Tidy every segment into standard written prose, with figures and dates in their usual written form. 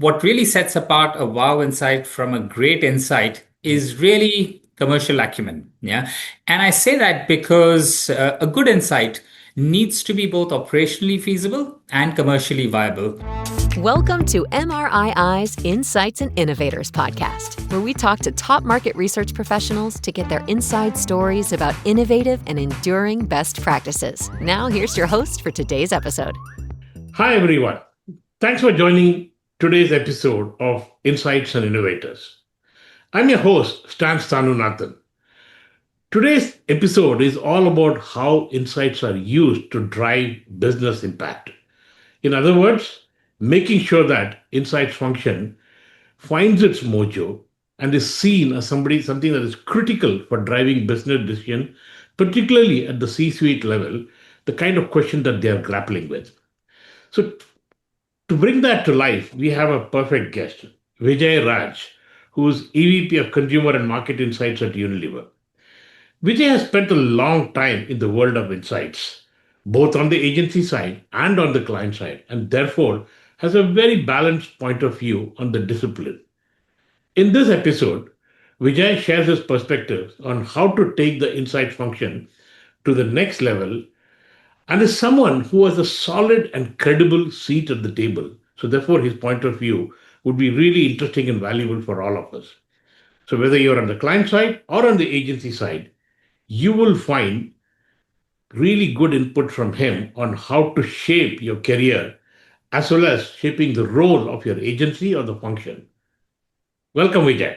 what really sets apart a wow insight from a great insight is really commercial acumen. Yeah. And I say that because a good insight needs to be both operationally feasible and commercially viable. Welcome to MRII's Insights and Innovators podcast, where we talk to top market research professionals to get their inside stories about innovative and enduring best practices. Now, here's your host for today's episode. Hi, everyone. Thanks for joining today's episode of Insights and Innovators. I'm your host, Stan Stanunathan. Today's episode is all about how insights are used to drive business impact. In other words, making sure that insights function finds its mojo and is seen as something that is critical for driving business decision, particularly at the C-suite level, the kind of question that they are grappling with. So to bring that to life, we have a perfect guest, Vijay Raj, who's EVP of Consumer and Market Insights at Unilever. Vijay has spent a long time in the world of insights, both on the agency side and on the client side, and therefore has a very balanced point of view on the discipline. In this episode, Vijay shares his perspectives on how to take the insight function to the next level and is someone who has a solid and credible seat at the table. So, therefore, his point of view would be really interesting and valuable for all of us. So, whether you're on the client side or on the agency side, you will find really good input from him on how to shape your career as well as shaping the role of your agency or the function. Welcome, Vijay.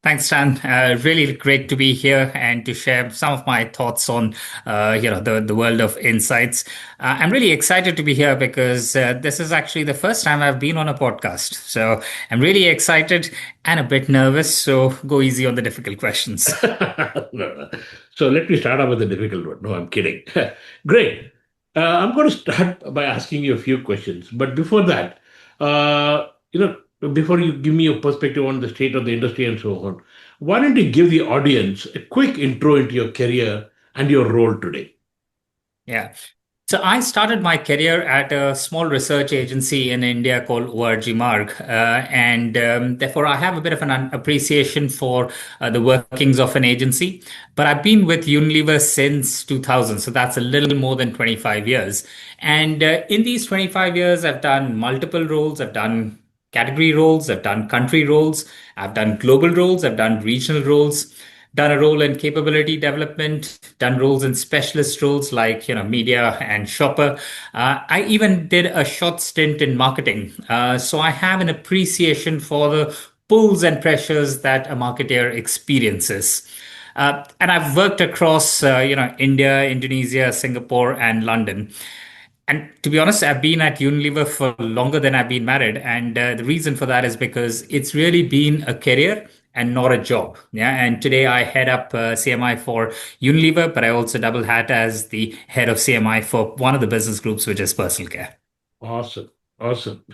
Thanks, Stan. Really great to be here and to share some of my thoughts on, the world of insights. I'm really excited to be here because this is actually the first time I've been on a podcast. So I'm really excited and a bit nervous. So go easy on the difficult questions. No. So let me start off with the difficult one. No, I'm kidding. Great. I'm going to start by asking you a few questions. But before that, before you give me your perspective on the state of the industry and so on, why don't you give the audience a quick intro into your career and your role today? Yeah. So I started my career at a small research agency in India called ORG Marg, and therefore I have a bit of an appreciation for the workings of an agency. But I've been with Unilever since 2000, so that's a little more than 25 years. And in these 25 years, I've done multiple roles. I've done category roles, I've done country roles, I've done global roles, I've done regional roles, done a role in capability development, done roles in specialist roles like media and shopper. I even did a short stint in marketing, so I have an appreciation for the pulls and pressures that a marketer experiences. And I've worked across, India, Indonesia, Singapore, and London. And to be honest, I've been at Unilever for longer than I've been married. And the reason for that is because it's really been a career and not a job. Yeah. And today I head up CMI for Unilever, but I also double hat as the head of CMI for one of the business groups, which is personal care. Awesome. Awesome.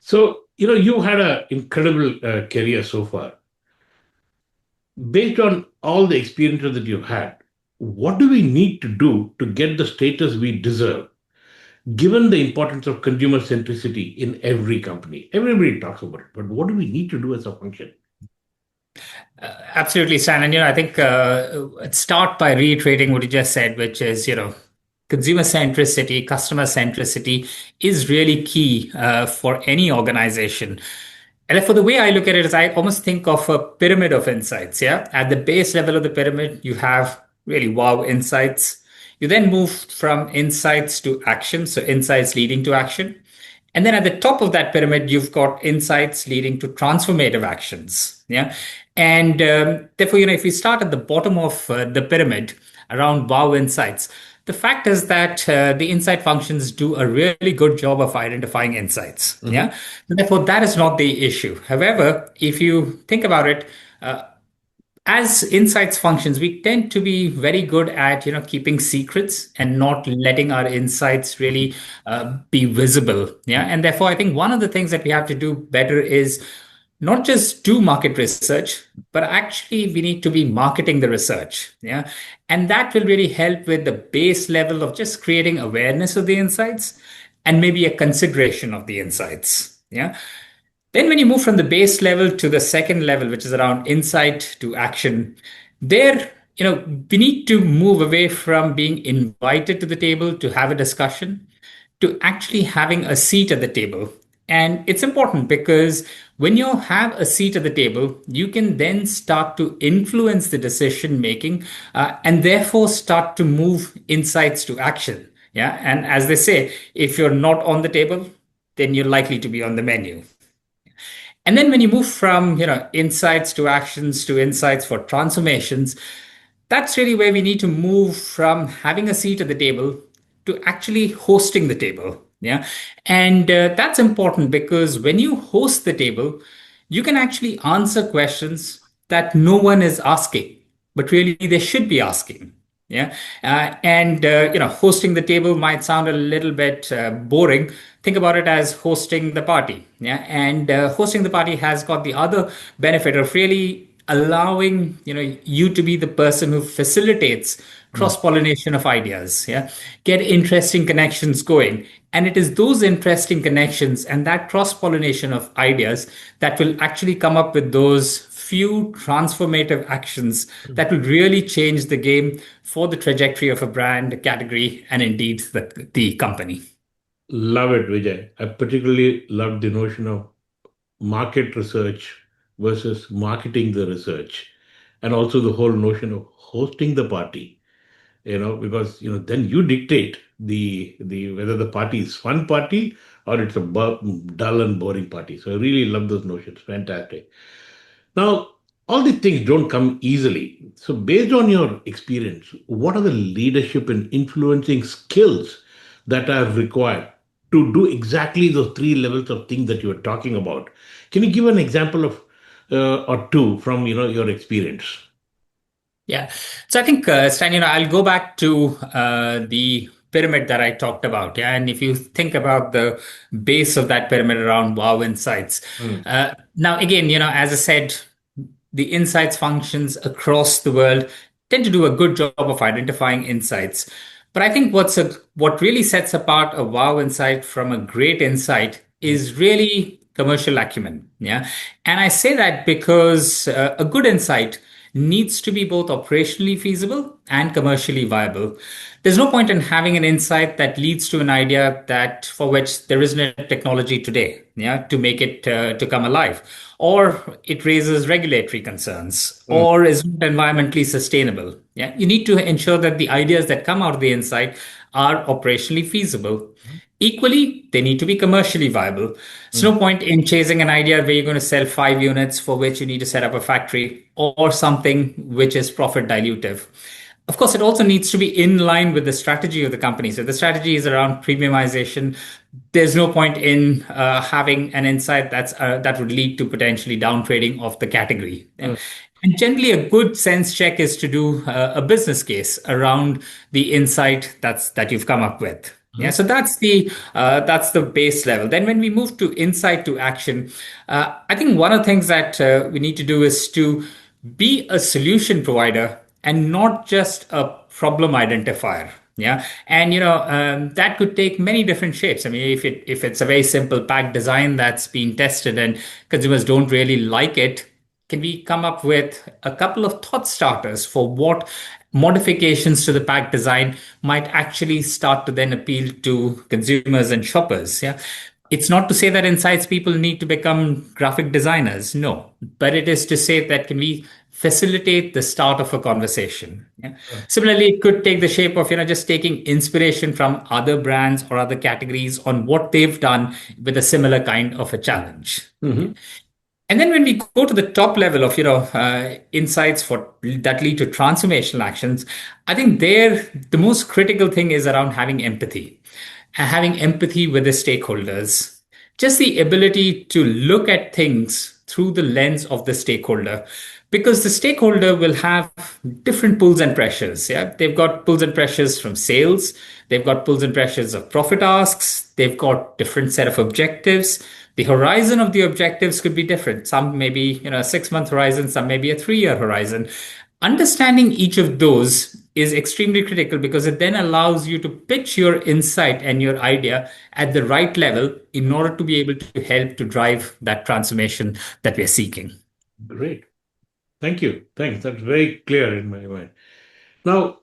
So, you had an incredible career so far. Based on all the experiences that you've had, what do we need to do to get the status we deserve, given the importance of consumer centricity in every company? Everybody talks about it, but what do we need to do as a function? Absolutely, Stan. And I think start by reiterating what you just said, which is consumer centricity, customer centricity is really key for any organization. And therefore, the way I look at it is I almost think of a pyramid of insights. Yeah. At the base level of the pyramid, you have really wow insights. You then move from insights to action. So insights leading to action. And then at the top of that pyramid, you've got insights leading to transformative actions. Yeah. And therefore, if we start at the bottom of the pyramid around wow insights, the fact is that the insight functions do a really good job of identifying insights. Mm-hmm. Yeah. Therefore, that is not the issue. However, if you think about it, as insights functions, we tend to be very good at keeping secrets and not letting our insights really be visible. Yeah, and therefore, I think one of the things that we have to do better is not just do market research, but actually we need to be marketing the research. Yeah, and that will really help with the base level of just creating awareness of the insights. and maybe a consideration of the insights. Yeah. Then when you move from the base level to the second level, which is around insight to action, there, we need to move away from being invited to the table to have a discussion to actually having a seat at the table. And it's important because when you have a seat at the table, you can then start to influence the decision making and therefore start to move insights to action. Yeah. And as they say, if you're not on the table, then you're likely to be on the menu. And then when you move from, insights to actions to insights for transformations, that's really where we need to move from having a seat at the table to actually hosting the table. Yeah. And that's important because when you host the table, you can actually answer questions that no one is asking, but really they should be asking. Yeah. And, hosting the table might sound a little bit boring. Think about it as hosting the party. Yeah. And hosting the party has got the other benefit of really allowing you to be the person who facilitates Mm. cross pollination of ideas. Yeah, get interesting connections going, and it is those interesting connections and that cross pollination of ideas that will actually come up with those few transformative actions that will really change the game for the trajectory of a brand, a category, and indeed the company. Love it, Vijay. I particularly love the notion of market research versus marketing the research, and also the whole notion of hosting the party. Because then you dictate the whether the party is fun party or it's a dull and boring party. So I really love those notions. Fantastic. Now, all these things don't come easily. So, based on your experience, what are the leadership and influencing skills that are required to do exactly those three levels of things that you were talking about? Can you give an example of or two from your experience? Yeah. So I think, Stan, I'll go back to the pyramid that I talked about. Yeah. And if you think about the base of that pyramid around wow insights, Mm, now again, as I said, the insights functions across the world tend to do a good job of identifying insights. But I think what really sets apart a wow insight from a great insight mm, is really commercial acumen. Yeah. And I say that because a good insight needs to be both operationally feasible and commercially viable. There's no point in having an insight that leads to an idea that for which there isn't a technology today, yeah, to make it to come alive, or it raises regulatory concerns, mm, or is not environmentally sustainable. Yeah, you need to ensure that the ideas that come out of the insight are operationally feasible. Equally, they need to be commercially viable. There's mm, no point in chasing an idea where you're going to sell 5 units for which you need to set up a factory or something which is profit dilutive. Of course, it also needs to be in line with the strategy of the company. So the strategy is around premiumization. There's no point in having an insight that would lead to potentially down trading of the category. Yeah. mm, And generally, a good sense check is to do a business case around the insight that you've come up with. Yeah, mm, so that's the base level. Then, when we move to insight to action, I think one of the things that we need to do is to be a solution provider and not just a problem identifier. Yeah, and that could take many different shapes. I mean, if it's a very simple pack design that's being tested and consumers don't really like it, can we come up with a couple of thought starters for what modifications to the pack design might actually start to then appeal to consumers and shoppers? Yeah. It's not to say that insights people need to become graphic designers, no, but it is to say that can we facilitate the start of a conversation. Yeah. mm, Similarly, it could take the shape of just taking inspiration from other brands or other categories on what they've done with a similar kind of a challenge. mhm, And then when we go to the top level of insights for that lead to transformational actions, I think there the most critical thing is around having empathy, and having empathy with the stakeholders. Just the ability to look at things through the lens of the stakeholder, because the stakeholder will have different pulls and pressures. Yeah, they've got pulls and pressures from sales, they've got pulls and pressures of profit asks, they've got different set of objectives. The horizon of the objectives could be different. Some may be a 6 month horizon, some may be a 3 year horizon. Understanding each of those is extremely critical because it then allows you to pitch your insight and your idea at the right level in order to be able to help to drive that transformation that we're seeking. Great. Thank you. Thanks. That's very clear in my mind. Now,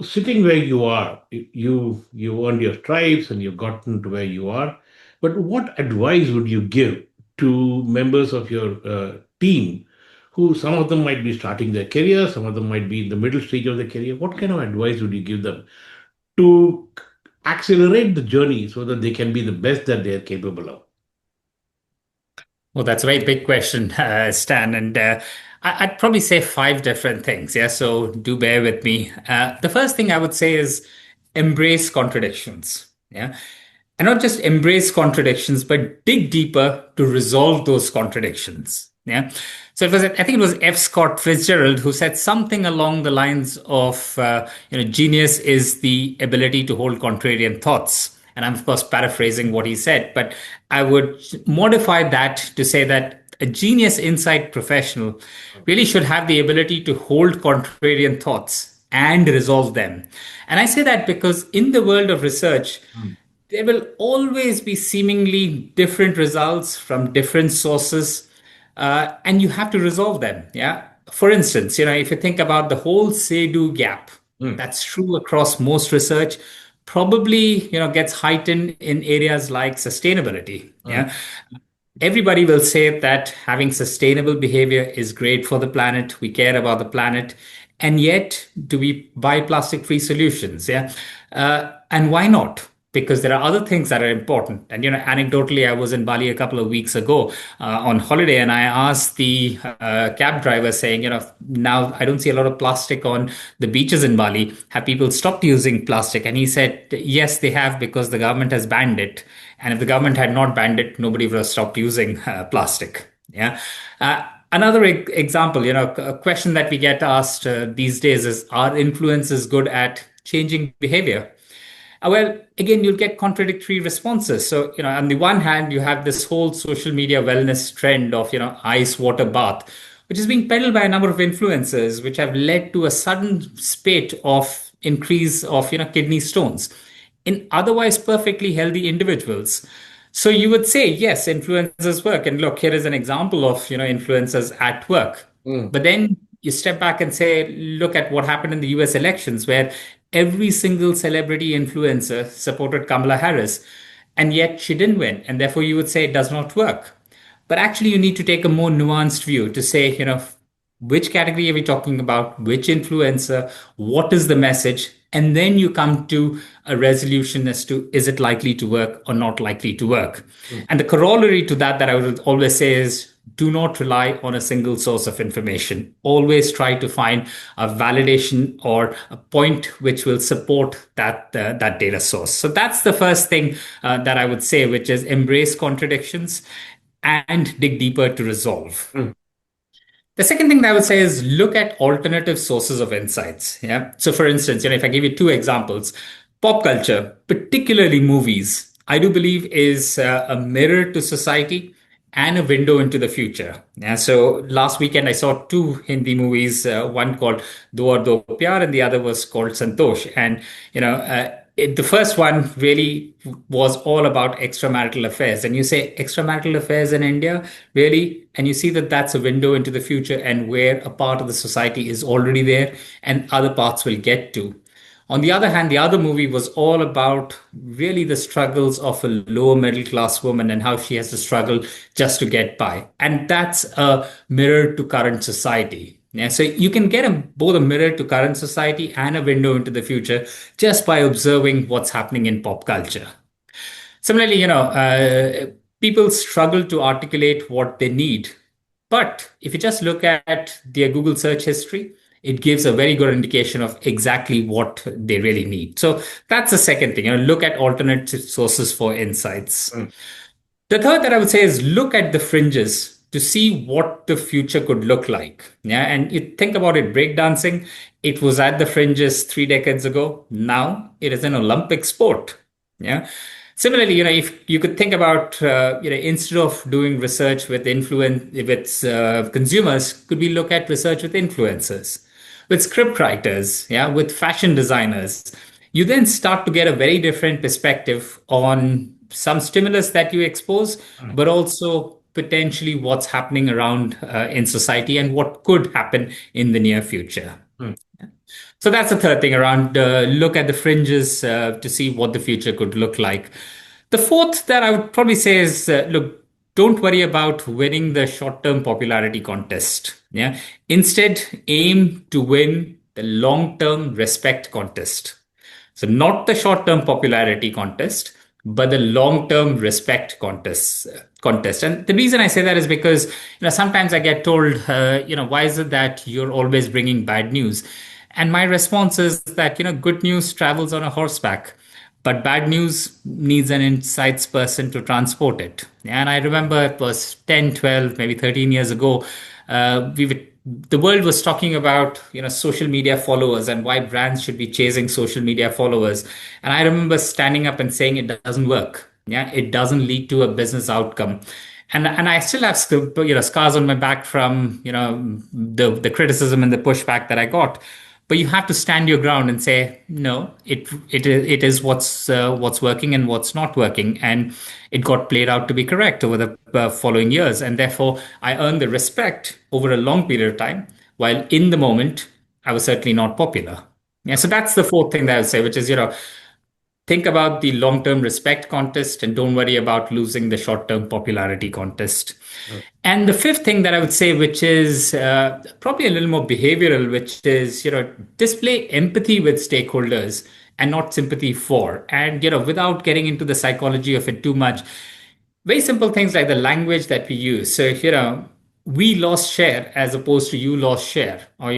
sitting where you are, you earned your stripes and you've gotten to where you are. But what advice would you give to members of your team, who some of them might be starting their career, some of them might be in the middle stage of their career? What kind of advice would you give them to accelerate the journey so that they can be the best that they are capable of? Well, that's a very big question, Stan, and I'd probably say five different things. Yeah, so do bear with me. The first thing I would say is embrace contradictions. Yeah, and not just embrace contradictions, but dig deeper to resolve those contradictions. Yeah. So I think it was F. Scott Fitzgerald who said something along the lines of, genius is the ability to hold contrarian thoughts. And I'm, of course, paraphrasing what he said, but I would modify that to say that a genius insight professional really should have the ability to hold contrarian thoughts and resolve them. And I say that because in the world of research, there will always be seemingly different results from different sources, and you have to resolve them. Yeah. For instance, if you think about the whole say-do gap, Mm, that's true across most research. Probably, gets heightened in areas like sustainability. mm, Yeah. Everybody will say that having sustainable behavior is great for the planet. We care about the planet. And yet, do we buy plastic free solutions? Yeah. And why not? Because there are other things that are important. And, anecdotally, I was in Bali a couple of weeks ago on holiday, and I asked the cab driver saying, now I don't see a lot of plastic on the beaches in Bali. Have people stopped using plastic? And he said, yes, they have because the government has banned it. And if the government had not banned it, nobody would have stopped using plastic. Yeah. Another example, a question that we get asked these days is, are influencers good at changing behavior? Well, again, you'll get contradictory responses. So, on the one hand, you have this whole social media wellness trend of, ice water bath, which is being peddled by a number of influencers, which have led to a sudden spate of increase of, kidney stones in otherwise perfectly healthy individuals. So you would say, yes, influencers work. And look, here is an example of, influencers at work. mm, But then you step back and say, look at what happened in the US elections, where every single celebrity influencer supported Kamala Harris, and yet she didn't win. And therefore, you would say it does not work. But actually, you need to take a more nuanced view to say, which category are we talking about? Which influencer? What is the message? And then you come to a resolution as to is it likely to work or not likely to work? mm, And the corollary to that I would always say is do not rely on a single source of information. Always try to find a validation or a point which will support that data source. So that's the first thing that I would say, which is embrace contradictions and dig deeper to resolve. mm, The second thing that I would say is look at alternative sources of insights. Yeah. So for instance, if I give you two examples, pop culture, particularly movies, I do believe is a mirror to society and a window into the future. Yeah. So last weekend I saw two Hindi movies, one called Do or Do Pyar and the other was called Santosh. And, the first one really was all about extramarital affairs. And you say extramarital affairs in India, really? And you see that that's a window into the future and where a part of the society is already there and other parts will get to. On the other hand, the other movie was all about really the struggles of a lower middle class woman and how she has to struggle just to get by. And that's a mirror to current society. Yeah, so you can get both a mirror to current society and a window into the future just by observing what's happening in pop culture. Similarly, people struggle to articulate what they need. But if you just look at their Google search history, it gives a very good indication of exactly what they really need. So that's the second thing, look at alternative sources for insights. mm, The third that I would say is look at the fringes to see what the future could look like. Yeah. And you think about it, breakdancing, it was at the fringes 3 decades ago. Now it is an Olympic sport. Yeah. Similarly, if you could think about, instead of doing research with consumers, could we look at research with influencers? with script writers, yeah, with fashion designers, you then start to get a very different perspective on some stimulus that you expose, Mm. but also potentially what's happening around in society and what could happen in the near future. Mm. So that's the third thing around look at the fringes to see what the future could look like. The fourth that I would probably say is look, don't worry about winning the short term popularity contest. Yeah. Instead, aim to win the long term respect contest. So, not the short term popularity contest, but the long term respect contest. And the reason I say that is because sometimes I get told why is it that you're always bringing bad news? And my response is that good news travels on a horseback, but bad news needs an insights person to transport it. And I remember it was 10, 12, maybe 13 years ago. The world was talking about social media followers and why brands should be chasing social media followers. And I remember standing up and saying it doesn't work. Yeah, it doesn't lead to a business outcome. And I still have scars on my back from the criticism and the pushback that I got. But you have to stand your ground and say no. It is what's working and what's not working, and it got played out to be correct over the following years, and therefore I earned the respect over a long period of time. While in the moment, I was certainly not popular. Yeah, so that's the fourth thing that I would say, which is think about the long term respect contest and don't worry about losing the short term popularity contest. Mm. And the fifth thing that I would say, which is probably a little more behavioral, which is, display empathy with stakeholders and not sympathy for. And, without getting into the psychology of it too much, very simple things like the language that we use. So, we lost share as opposed to you lost share, or,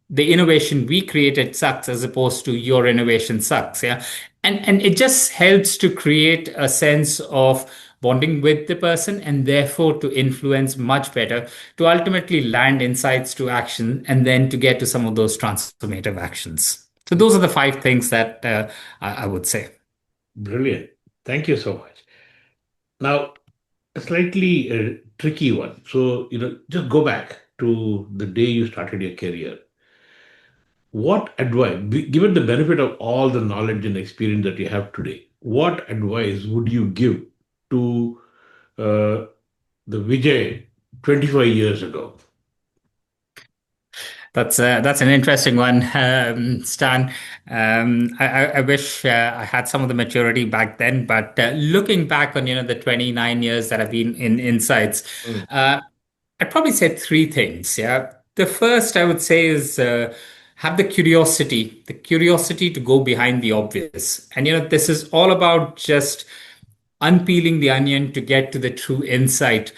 the innovation we created sucks as opposed to your innovation sucks. Yeah. And it just helps to create a sense of bonding with the person and therefore to influence much better to ultimately land insights to action and then to get to some of those transformative actions. So those are the five things that I would say. Brilliant. Thank you so much. Now, a slightly tricky one. So, just go back to the day you started your career. What advice, given the benefit of all the knowledge and experience that you have today, what advice would you give to uh, the Vijay 25 years ago? That's an interesting one, Stan. I wish I had some of the maturity back then, but looking back on the 29 years that I've been in Insights, Mm. uh, I'd probably say three things. Yeah, the first I would say is have the curiosity to go behind the obvious, and this is all about just unpeeling the onion to get to the true insight.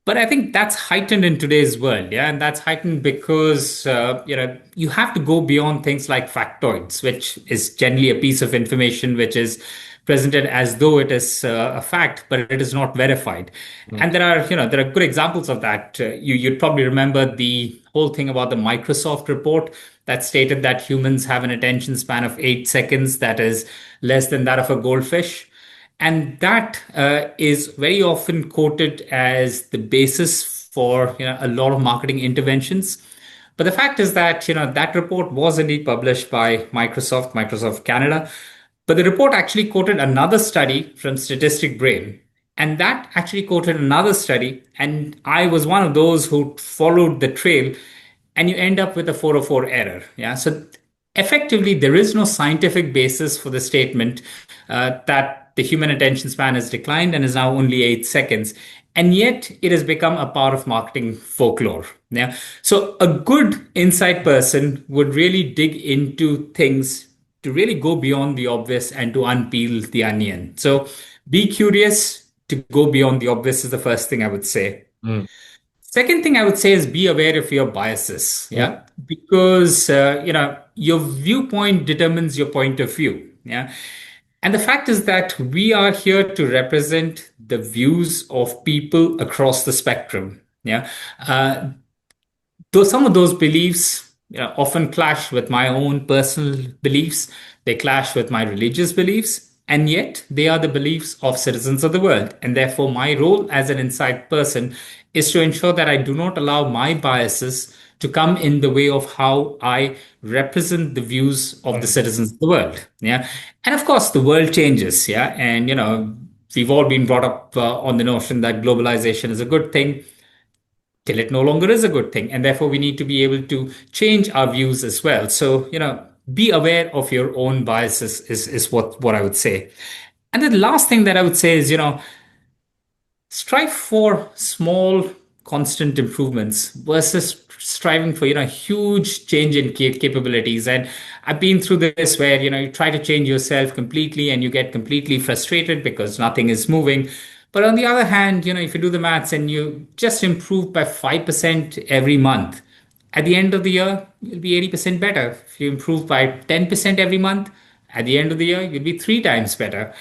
But I think that's heightened in today's world, yeah, and that's heightened because you have to go beyond things like factoids, which is generally a piece of information which is presented as though it is a fact, but it is not verified. Mm. And there are good examples of that. You'd probably remember the whole thing about the Microsoft report that stated that humans have an attention span of 8 seconds, that is less than that of a goldfish. And that is very often quoted as the basis for a lot of marketing interventions. But the fact is that that report was indeed published by Microsoft Canada. But the report actually quoted another study from Statistic Brain, and that actually quoted another study. And I was one of those who followed the trail, and you end up with a 404 error. Yeah, so effectively, there is no scientific basis for the statement that the human attention span has declined and is now only 8 seconds. And yet it has become a part of marketing folklore. Yeah. So a good insight person would really dig into things to really go beyond the obvious and to unpeel the onion. So be curious to go beyond the obvious is the first thing I would say. Mm. Second thing I would say is be aware of your biases. Mm. Yeah. Because, your viewpoint determines your point of view. Yeah. And the fact is that we are here to represent the views of people across the spectrum. Yeah. Uh, though some of those beliefs often clash with my own personal beliefs, they clash with my religious beliefs. And yet they are the beliefs of citizens of the world. And therefore, my role as an insight person is to ensure that I do not allow my biases to come in the way of how I represent the views of the Right. citizens of the world. Yeah. And of course, the world changes. Yeah. And, we've all been brought up on the notion that globalization is a good thing till it no longer is a good thing. And therefore, we need to be able to change our views as well. So, be aware of your own biases is what I would say. And the last thing that I would say is, strive for small, constant improvements versus striving for, huge change in capabilities. And I've been through this where, you try to change yourself completely and you get completely frustrated because nothing is moving. But on the other hand, if you do the maths and you just improve by 5% every month, at the end of the year, you'll be 80% better. If you improve by 10% every month, at the end of the year, you'll be three times better.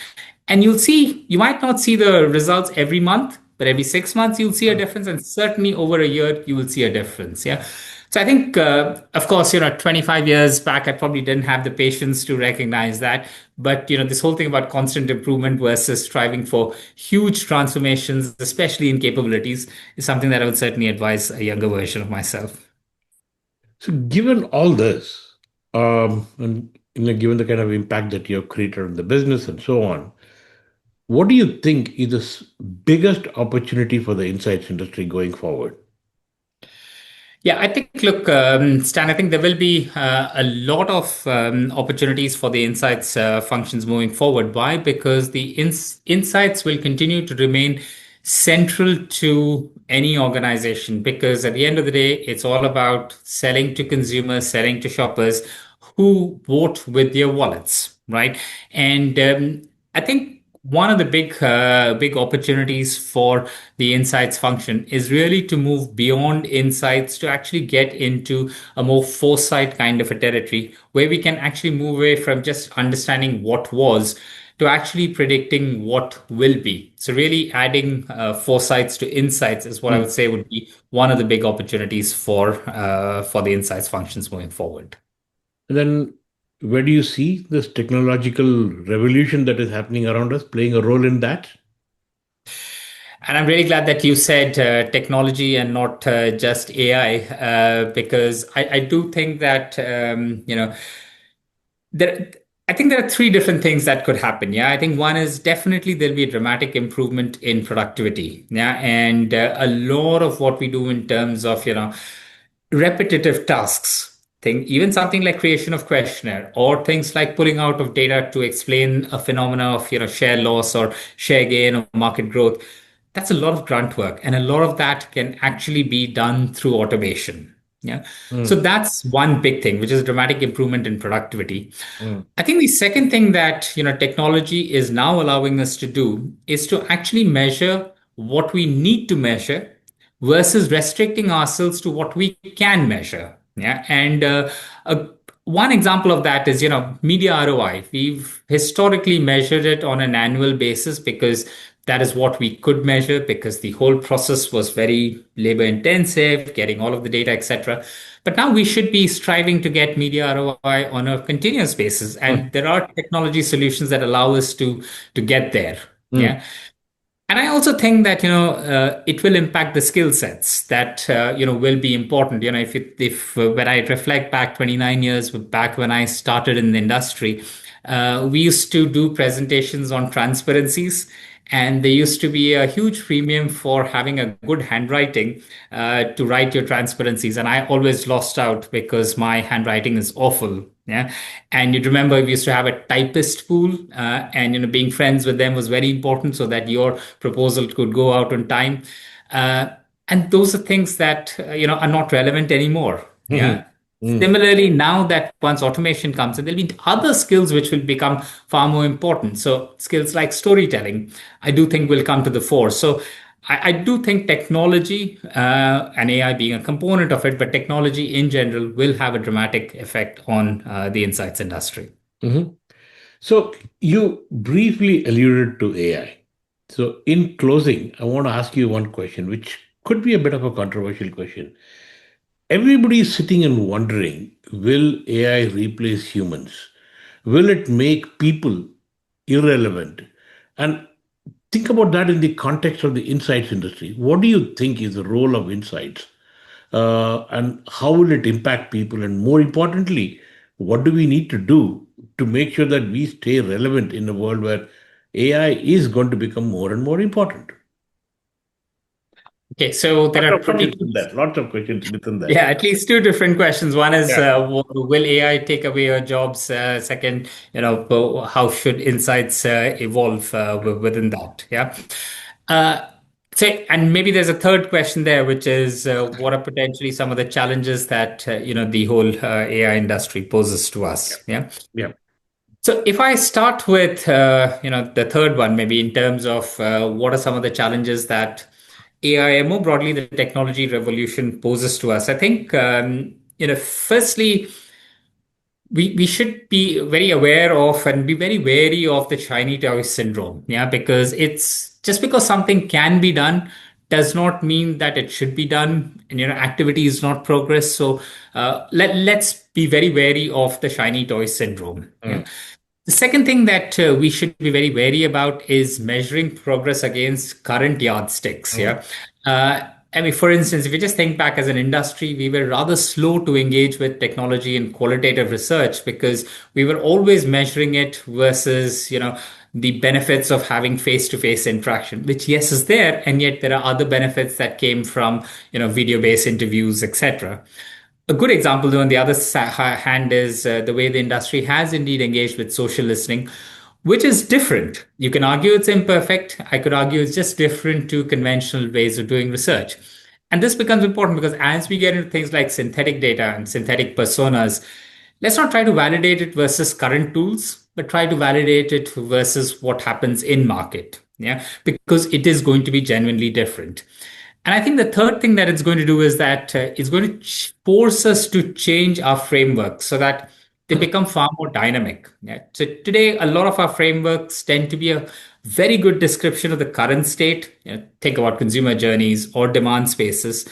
And you might not see the results every month, but every 6 months, you'll see a difference. And certainly over a year, you will see a difference. Yeah. So I think, of course, 25 years back, I probably didn't have the patience to recognize that. But, this whole thing about constant improvement versus striving for huge transformations, especially in capabilities, is something that I would certainly advise a younger version of myself. So, given all this, and given the kind of impact that you have created on the business and so on, what do you think is the biggest opportunity for the insights industry going forward? Yeah, I think, look, Stan, I think there will be a lot of opportunities for the insights functions moving forward. Why? Because the insights will continue to remain central to any organization. Because at the end of the day, it's all about selling to consumers, selling to shoppers who vote with their wallets, right? And I think one of the big opportunities for the insights function is really to move beyond insights to actually get into a more foresight kind of a territory where we can actually move away from just understanding what was to actually predicting what will be. So really adding foresights to insights is what I Hmm. would say would be one of the big opportunities for the insights functions moving forward. And then, where do you see this technological revolution that is happening around us playing a role in that? And I'm really glad that you said technology and not just AI, because I do think that, there, I think there are three different things that could happen. Yeah. I think one is definitely there'll be a dramatic improvement in productivity. Yeah. And a lot of what we do in terms of, repetitive tasks thing, even something like creation of questionnaire or things like pulling out of data to explain a phenomena of share loss or share gain or market growth. That's a lot of grunt work, and a lot of that can actually be done through automation. Yeah. So Hmm. that's one big thing, which is a dramatic improvement in productivity. Hmm. I think the second thing that technology is now allowing us to do is to actually measure what we need to measure versus restricting ourselves to what we can measure. Yeah, and uh, one example of that is media ROI. We've historically measured it on an annual basis because that is what we could measure because the whole process was very labor intensive, getting all of the data, etc. But now we should be striving to get media ROI on a continuous basis, Hmm. and there are technology solutions that allow us to get there. Hmm. Yeah. And I also think that it will impact the skill sets that will be important. If when I reflect back 29 years back when I started in the industry, we used to do presentations on transparencies, and there used to be a huge premium for having a good handwriting to write your transparencies. And I always lost out because my handwriting is awful. Yeah. And you'd remember we used to have a typist pool, and being friends with them was very important so that your proposal could go out on time. Uh, and those are things that are not relevant anymore. Hmm. Yeah. Hmm. Similarly, now that once automation comes in, there'll be other skills which will become far more important. So skills like storytelling, I do think will come to the fore. So I do think technology and AI being a component of it, but technology in general will have a dramatic effect on the insights industry. Hmm. So, you briefly alluded to AI. So, in closing, I want to ask you one question, which could be a bit of a controversial question. Everybody is sitting and wondering, will AI replace humans? Will it make people irrelevant. And think about that in the context of the insights industry. What do you think is the role of insights? And how will it impact people? And more importantly, what do we need to do to make sure that we stay relevant in a world where AI is going to become more and more important? Okay, so Lots there of are questions in that. Lots of questions within that. yeah, at least two different questions. One is, Yeah. will AI take away your jobs? Second, how should insights evolve within that? Yeah. Uh, and maybe there's a third question there, which is, what are potentially some of the challenges that the whole AI industry poses to Yeah. us? Yeah. Yeah. So if I start with the third one, maybe in terms of what are some of the challenges that AI and more broadly the technology revolution poses to us, I think firstly we should be very aware of and be very wary of the shiny toy syndrome. Yeah, because it's just because something can be done does not mean that it should be done, and activity is not progress. So let's be very wary of the shiny toy syndrome. Yeah. Mm. The second thing that we should be very wary about is measuring progress against current yardsticks. Mm. Yeah. I mean, for instance, if you just think back as an industry, we were rather slow to engage with technology and qualitative research because we were always measuring it versus, the benefits of having face-to-face interaction, which yes is there, and yet there are other benefits that came from, video-based interviews, etc. A good example, though, on the other hand, is the way the industry has indeed engaged with social listening, which is different. You can argue it's imperfect. I could argue it's just different to conventional ways of doing research. And this becomes important because as we get into things like synthetic data and synthetic personas, let's not try to validate it versus current tools, but try to validate it versus what happens in market. Yeah, because it is going to be genuinely different. And I think the third thing that it's going to do is that it's going to force us to change our framework so that they become far more dynamic. Yeah. So today, a lot of our frameworks tend to be a very good description of the current state. Think about consumer journeys or demand spaces.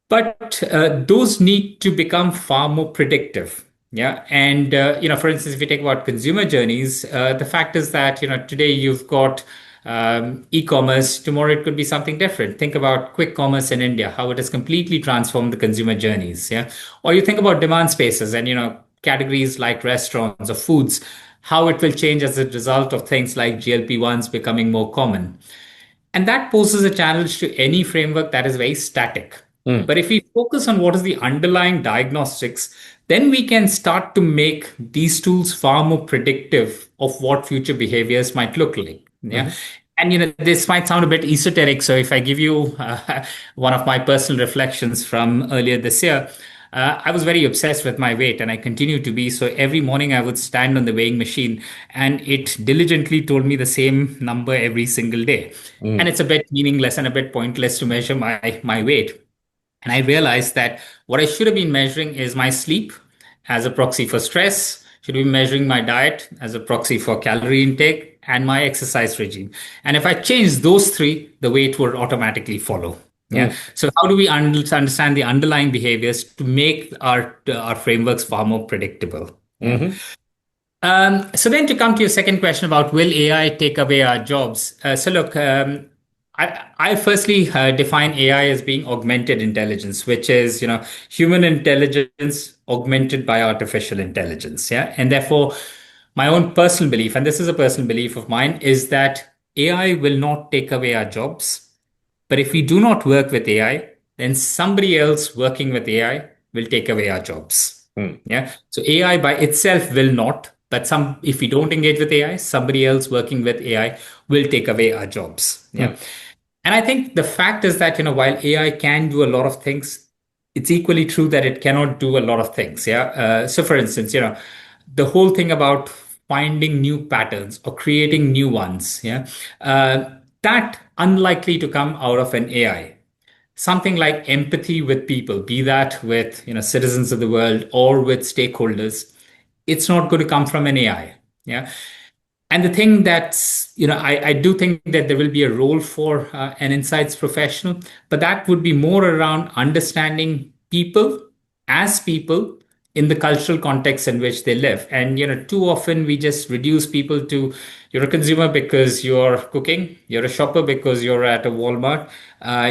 But those need to become far more predictive. Yeah. And, for instance, if you take about consumer journeys, the fact is that, today you've got e-commerce, tomorrow it could be something different. Think about quick commerce in India, how it has completely transformed the consumer journeys. Yeah. Or you think about demand spaces and, categories like restaurants or foods, how it will change as a result of things like GLP-1s becoming more common. And that poses a challenge to any framework that is very static. Mm. But if we focus on what is the underlying diagnostics, then we can start to make these tools far more predictive of what future behaviors might look like. Yeah. Mhm. And this might sound a bit esoteric. So if I give you one of my personal reflections from earlier this year, I was very obsessed with my weight and I continue to be. So every morning I would stand on the weighing machine and it diligently told me the same number every single day. And Mm. it's a bit meaningless and a bit pointless to measure my weight. And I realized that what I should have been measuring is my sleep as a proxy for stress, should be measuring my diet as a proxy for calorie intake and my exercise regime. And if I change those three, the weight would automatically follow. Yeah. Mm. So how do we understand the underlying behaviors to make our frameworks far more predictable? Yeah. Mhm. So then to come to your second question about will AI take away our jobs? So look, I firstly define AI as being augmented intelligence, which is, human intelligence augmented by artificial intelligence. Yeah. And therefore, my own personal belief, and this is a personal belief of mine, is that AI will not take away our jobs. But if we do not work with AI, then somebody else working with AI will take away our jobs. Mm. Yeah. So AI by itself will not, but if we don't engage with AI, somebody else working with AI will take away our jobs. Yeah. Mm. And I think the fact is that, while AI can do a lot of things, it's equally true that it cannot do a lot of things. Yeah. So for instance, the whole thing about finding new patterns or creating new ones. Yeah. That unlikely to come out of an AI. Something like empathy with people, be that with citizens of the world or with stakeholders, it's not going to come from an AI. Yeah. And the thing that's, I do think that there will be a role for an insights professional, but that would be more around understanding people as people in the cultural context in which they live. And too often we just reduce people to, you're a consumer because you're cooking, you're a shopper because you're at a Walmart,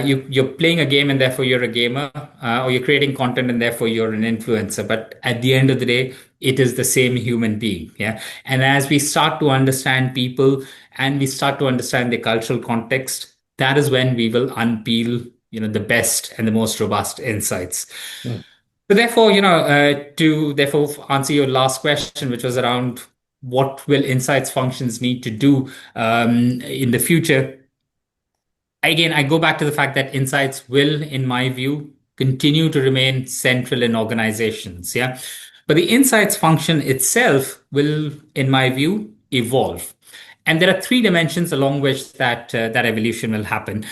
you're playing a game and therefore you're a gamer, or you're creating content and therefore you're an influencer. But at the end of the day, it is the same human being. Yeah. And as we start to understand people and we start to understand the cultural context, that is when we will unpeel, the best and the most robust insights. Mm. So therefore, to therefore answer your last question, which was around what will insights functions need to do in the future. Again, I go back to the fact that insights will, in my view, continue to remain central in organizations. Yeah. But the insights function itself will, in my view, evolve. And there are three dimensions along which that evolution will happen.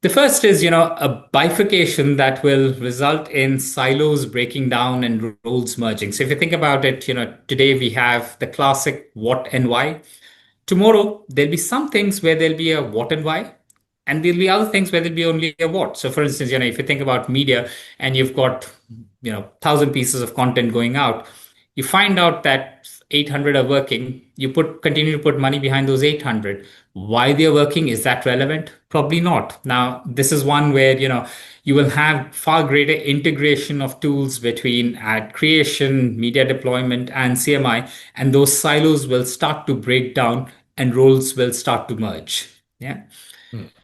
The first is, a bifurcation that will result in silos breaking down and roles merging. So if you think about it, today we have the classic what and why. Tomorrow, there'll be some things where there'll be a what and why, and there'll be other things where there'll be only a what. So for instance, if you think about media and you've got, 1,000 pieces of content going out, you find out that 800 are working, you continue to put money behind those 800. Why they're working, is that relevant? Probably not. Now, this is one where, you will have far greater integration of tools between ad creation, media deployment, and CMI, and those silos will start to break down and roles will start to merge. Yeah.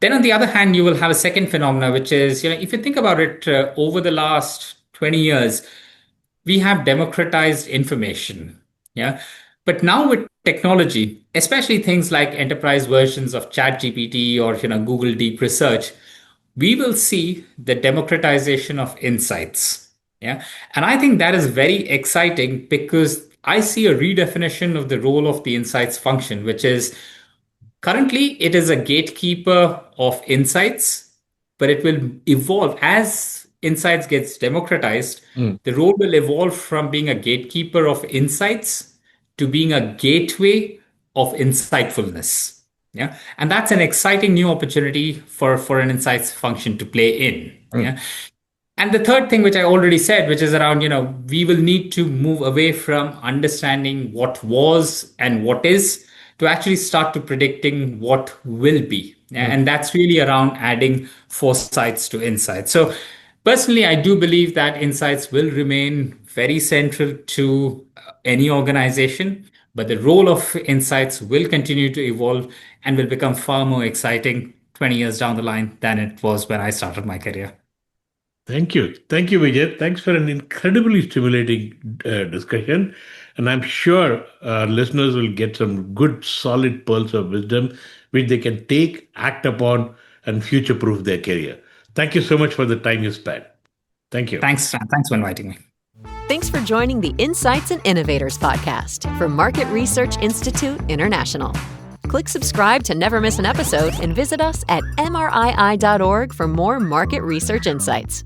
Then on the other hand, you will have a second phenomena, which is, if you think about it, over the last 20 years, we have democratized information. Yeah. But now with technology, especially things like enterprise versions of ChatGPT or, Google Deep Research, we will see the democratization of insights. Yeah. And I think that is very exciting because I see a redefinition of the role of the insights function, which is currently it is a gatekeeper of insights, but it will evolve as insights gets democratized. The role will evolve from being a gatekeeper of insights to being a gateway of insightfulness. Yeah. And that's an exciting new opportunity for an insights function to play in. Yeah. And the third thing, which I already said, which is around, we will need to move away from understanding what was and what is to actually start to predicting what will be. And that's really around adding foresights to insights. So personally, I do believe that insights will remain very central to any organization, but the role of insights will continue to evolve and will become far more exciting 20 years down the line than it was when I started my career. Thank you. Thank you, Vijay. Thanks for an incredibly stimulating discussion. And I'm sure our listeners will get some good, solid pearls of wisdom which they can take, act upon, and future proof their career. Thank you so much for the time you spent. Thank you. Thanks, Stan. Thanks for inviting me. Thanks for joining the Insights and Innovators podcast from Market Research Institute International. Click subscribe to never miss an episode and visit us at mrii.org for more market research insights.